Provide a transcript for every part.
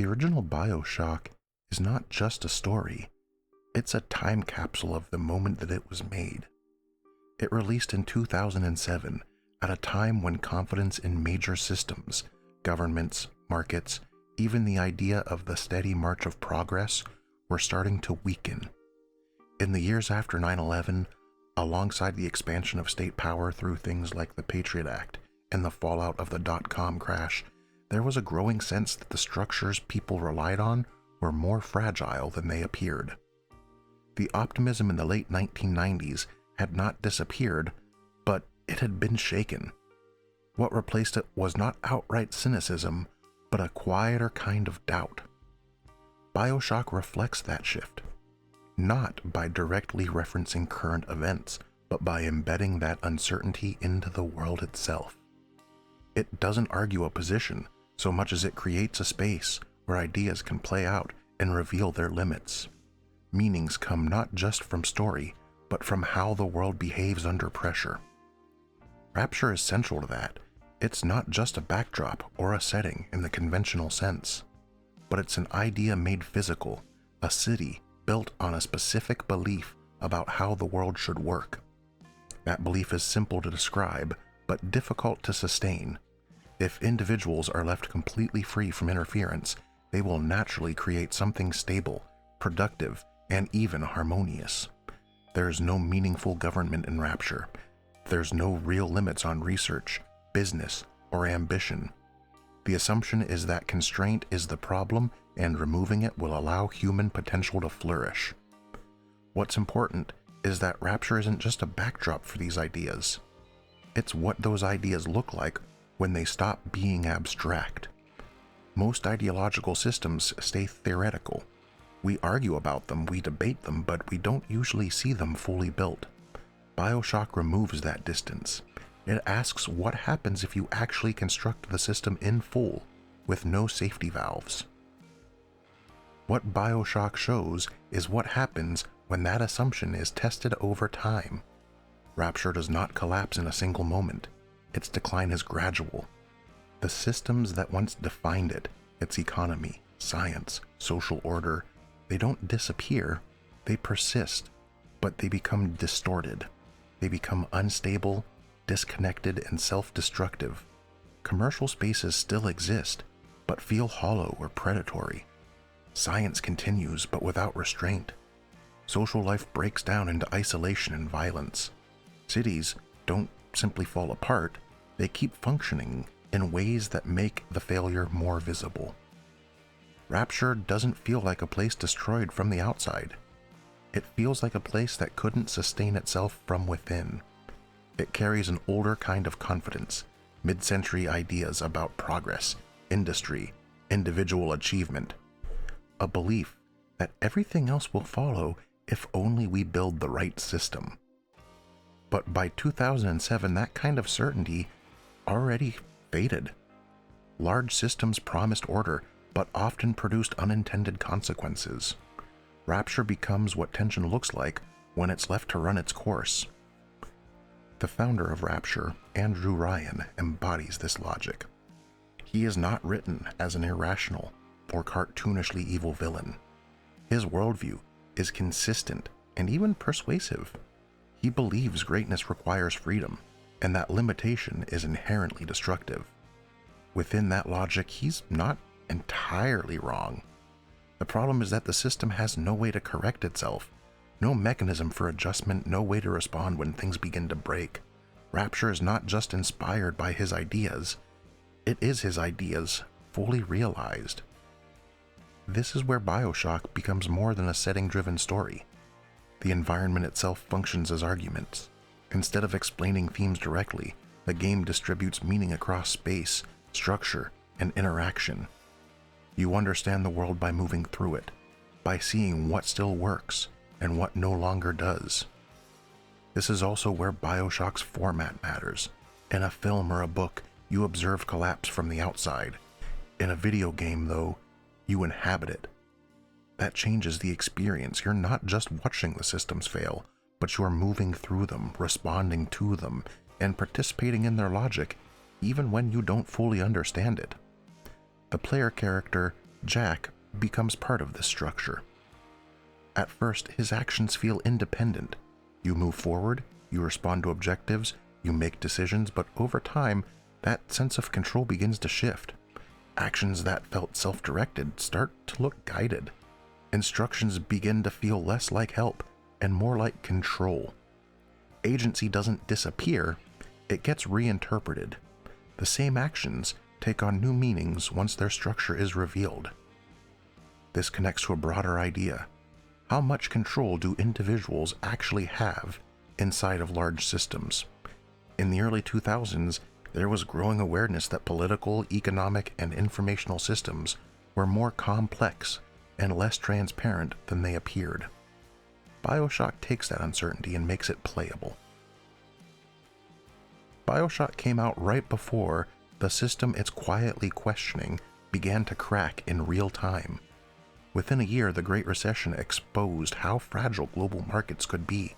The original BioShock is not just a story, it's a time capsule of the moment that it was made. It released in 2007 at a time when confidence in major systems, governments, markets, even the idea of the steady march of progress were starting to weaken. In the years after 9/11, alongside the expansion of state power through things like the Patriot Act and the fallout of the dot-com crash, there was a growing sense that the structures people relied on were more fragile than they appeared. The optimism in the late 1990s had not disappeared, but it had been shaken. What replaced it was not outright cynicism, but a quieter kind of doubt. BioShock reflects that shift, not by directly referencing current events, but by embedding that uncertainty into the world itself. It doesn't argue a position so much as it creates a space where ideas can play out and reveal their limits. Meanings come not just from story, but from how the world behaves under pressure. Rapture is central to that. It's not just a backdrop or a setting in the conventional sense, but it's an idea made physical, a city built on a specific belief about how the world should work. That belief is simple to describe, but difficult to sustain. If individuals are left completely free from interference, they will naturally create something stable, productive, and even harmonious. There's no meaningful government in Rapture. There's no real limits on research, business, or ambition. The assumption is that constraint is the problem and removing it will allow human potential to flourish. What's important is that Rapture isn't just a backdrop for these ideas. It's what those ideas look like when they stop being abstract. Most ideological systems stay theoretical. We argue about them, we debate them, but we don't usually see them fully built. BioShock removes that distance. It asks what happens if you actually construct the system in full, with no safety valves. What BioShock shows is what happens when that assumption is tested over time. Rapture does not collapse in a single moment. Its decline is gradual. The systems that once defined it, its economy, science, social order, they don't disappear, they persist, but they become distorted. They become unstable, disconnected, and self-destructive. Commercial spaces still exist, but feel hollow or predatory. Science continues, but without restraint. Social life breaks down into isolation and violence. Cities don't simply fall apart, they keep functioning in ways that make the failure more visible. Rapture doesn't feel like a place destroyed from the outside. It feels like a place that couldn't sustain itself from within. It carries an older kind of confidence, mid-century ideas about progress, industry, individual achievement. A belief that everything else will follow if only we build the right system. But by 2007, that kind of certainty already faded. Large systems promised order, but often produced unintended consequences. Rapture becomes what tension looks like when it's left to run its course. The founder of Rapture, Andrew Ryan, embodies this logic. He is not written as an irrational or cartoonishly evil villain. His worldview is consistent and even persuasive. He believes greatness requires freedom, and that limitation is inherently destructive. Within that logic, he's not entirely wrong. The problem is that the system has no way to correct itself, no mechanism for adjustment, no way to respond when things begin to break. Rapture is not just inspired by his ideas, it is his ideas fully realized. This is where BioShock becomes more than a setting-driven story. The environment itself functions as arguments. Instead of explaining themes directly, the game distributes meaning across space, structure, and interaction. You understand the world by moving through it, by seeing what still works and what no longer does. This is also where BioShock's format matters. In a film or a book, you observe collapse from the outside. In a video game, though, you inhabit it. That changes the experience. You're not just watching the systems fail, but you're moving through them, responding to them, and participating in their logic, even when you don't fully understand it. The player character Jack becomes part of this structure. At first, his actions feel independent. You move forward, you respond to objectives, you make decisions, but over time, that sense of control begins to shift. Actions that felt self-directed start to look guided. Instructions begin to feel less like help and more like control. Agency doesn't disappear, it gets reinterpreted. The same actions take on new meanings once their structure is revealed. This connects to a broader idea. How much control do individuals actually have inside of large systems? In the early 2000s, there was growing awareness that political, economic, and informational systems were more complex and less transparent than they appeared. BioShock takes that uncertainty and makes it playable. BioShock came out right before the system it's quietly questioning began to crack in real time. Within a year, the Great Recession exposed how fragile global markets could be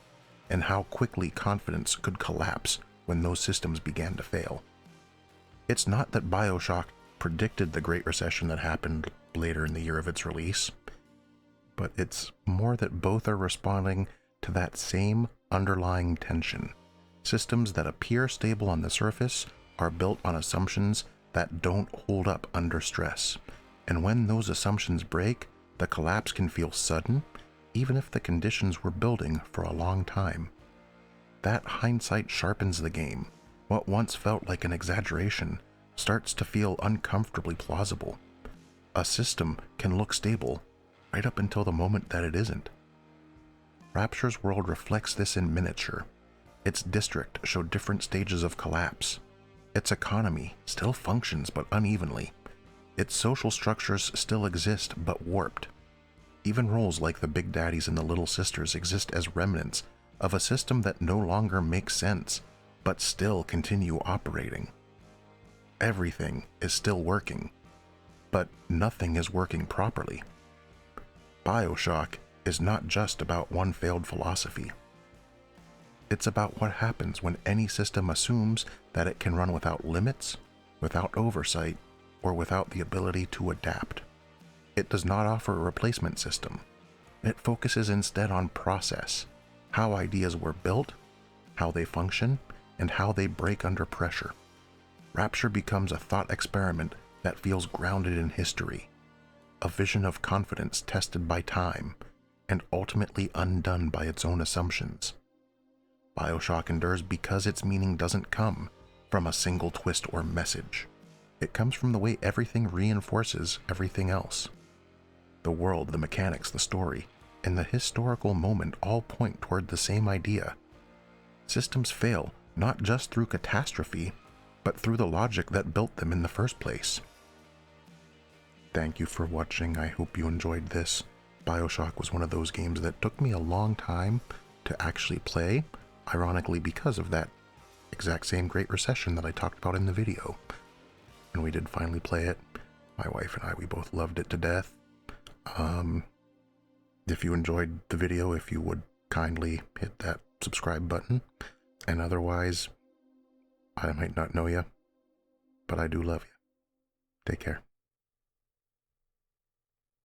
and how quickly confidence could collapse when those systems began to fail. It's not that BioShock predicted the Great Recession that happened later in the year of its release, but it's more that both are responding to that same underlying tension. Systems that appear stable on the surface are built on assumptions that don't hold up under stress, and when those assumptions break, the collapse can feel sudden, even if the conditions were building for a long time. That hindsight sharpens the game. What once felt like an exaggeration starts to feel uncomfortably plausible. A system can look stable right up until the moment that it isn't. Rapture's world reflects this in miniature. Its district showed different stages of collapse. Its economy still functions but unevenly. Its social structures still exist but warped. Even roles like the Big Daddies and the Little Sisters exist as remnants of a system that no longer makes sense, but still continue operating. Everything is still working, but nothing is working properly. BioShock is not just about one failed philosophy. It's about what happens when any system assumes that it can run without limits, without oversight, or without the ability to adapt. It does not offer a replacement system. It focuses instead on process, how ideas were built, how they function, and how they break under pressure. Rapture becomes a thought experiment that feels grounded in history, a vision of confidence tested by time, and ultimately undone by its own assumptions. BioShock endures because its meaning doesn't come from a single twist or message. It comes from the way everything reinforces everything else. The world, the mechanics, the story, and the historical moment all point toward the same idea. Systems fail not just through catastrophe, but through the logic that built them in the first place. Thank you for watching. I hope you enjoyed this. BioShock was one of those games that took me a long time to actually play, ironically because of that exact same Great Recession that I talked about in the video. And we did finally play it. My wife and I, we both loved it to death. If you enjoyed the video, if you would kindly hit that subscribe button. And otherwise, I might not know you, but I do love you. Take care.